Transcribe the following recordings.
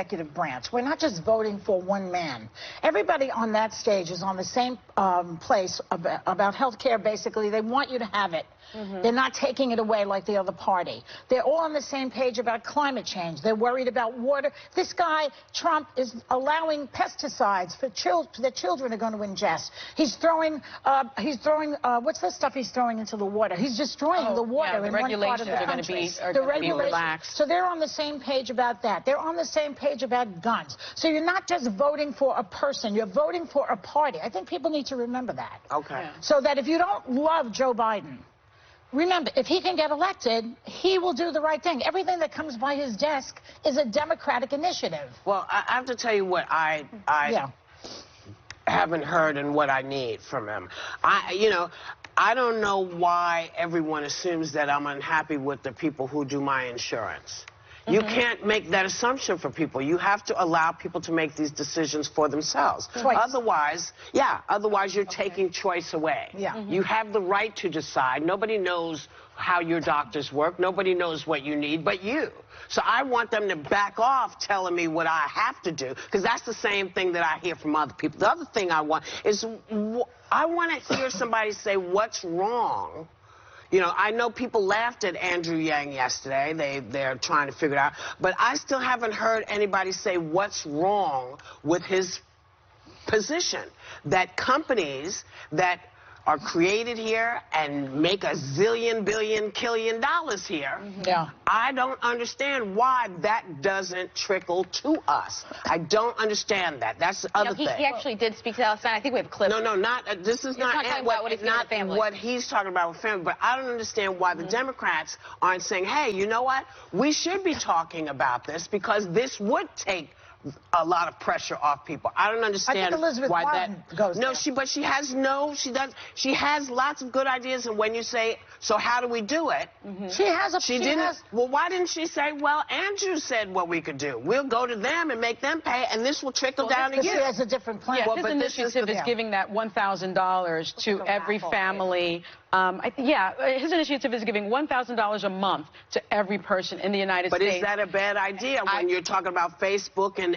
executive branch. We're not just voting for one man. Everybody on that stage is on the same place about health care, basically. They want you to have it. They're not taking it away like the other party. They're all on the same page about climate change. They're worried about water. This guy, Trump, is allowing pesticides for that children are going to ingest. He's throwing, what's the stuff he's throwing into the water? He's destroying the water in one part of the country. The regulations relaxed. So they're on the same page about that. They're on the same page about guns. So you're not just voting for a person. You're voting for a party. I think people need to remember that. Okay. Yeah. So that if you don't love Joe Biden, remember, if he can get elected, he will do the right thing. Everything that comes by his desk is a Democratic initiative. Well, I have to tell you what I haven't heard and what I need from him. I don't know why everyone assumes that I'm unhappy with the people who do my insurance. You can't make that assumption for people. You have to allow people to make these decisions for themselves. Otherwise, you're taking choice away. You have the right to decide. Nobody knows how your doctors work. Nobody knows what you need but you. So I want them to back off telling me what I have to do, because that's the same thing that I hear from other people. The other thing I want is I want to hear somebody say what's wrong. You know, I know people laughed at Andrew Yang yesterday. They're trying to figure it out. But I still haven't heard anybody say what's wrong with his position. That companies that are created here and make a zillion, billion, killion dollars here. I don't understand why that doesn't trickle to us. I don't understand that. That's the other thing. He actually did speak to Alexander. I think we have clips. No, not. This is not what he's talking about with family. But I don't understand why the Democrats aren't saying, hey, you know what? We should be talking about this, because this would take a lot of pressure off people. I don't understand I think Elizabeth why Warren goes No, there. she has lots of good ideas, and when you say, so how do we do it? Well, why didn't she say, well, Andrew said what we could do. We'll go to them and make them pay, and this will trickle down to you. She has a different plan. Yeah, his initiative is giving that $1,000 to every family. His initiative is giving $1,000 a month to every person in the United States. But is that a bad idea when you're talking about Facebook and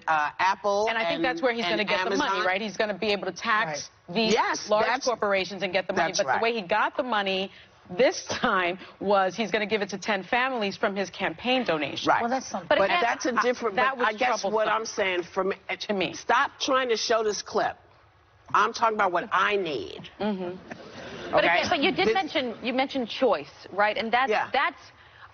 Apple? And I think that's where he's going to get Amazon? the money, right? He's going to be able to tax these large corporations and get the money. But the way he got the money this time was he's going to give it to 10 families from his campaign donation. Right. Well, that's something. But that's a different. I guess what I'm saying to me, stop trying to show this clip. I'm talking about what I need. But you did mention choice, right? And that's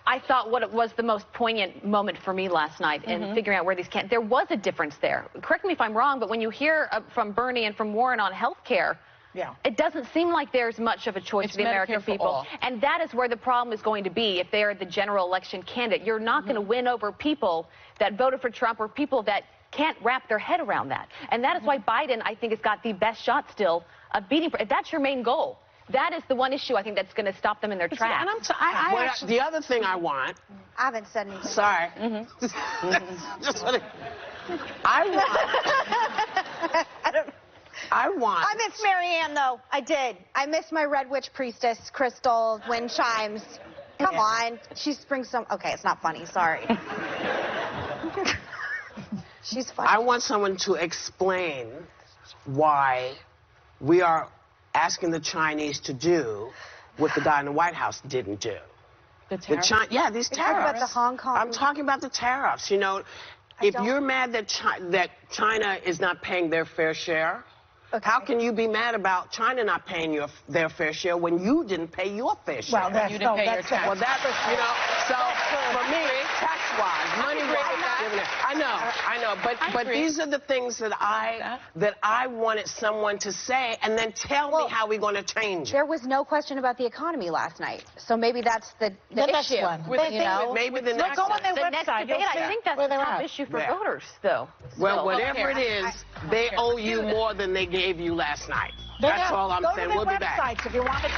I thought what it was the most poignant moment for me last night in figuring out where these there was a difference there. Correct me if I'm wrong, but when you hear from Bernie and from Warren on health care, it doesn't seem like there's much of a choice for the American people. And that is where the problem is going to be if they're the general election candidate. You're not going to win over people that voted for Trump or people that can't wrap their head around that. And that is why Biden, I think, has got the best shot still of beating. If that's your main goal, that is the one issue I think that's going to stop them in their tracks. And the other thing I want. I haven't said anything. Sorry. I miss Marianne, though. I did. I miss my Red Witch Priestess, crystals, wind chimes. Come on. She springs some. Okay, it's not funny. Sorry. She's funny. I want someone to explain why we are asking the Chinese to do what the guy in the White House didn't do. The tariffs? These tariffs. About the Hong Kong. I'm talking about the tariffs. You know, if you're mad that China is not paying their fair share, how can you be mad about China not paying their fair share when you didn't pay your fair share? Well, you didn't pay your tax. Well, so for me, tax-wise, money-wise, I know. But these are the things that I wanted someone to say, and then tell me how we're going to change it. There was no question about the economy last night, so maybe that's the issue. Maybe the next go on their next website. debate, I think that's the top issue for voters, though. Well, whatever it is, they owe you more than they gave you last night. That's all I'm saying. We'll be back. If you want to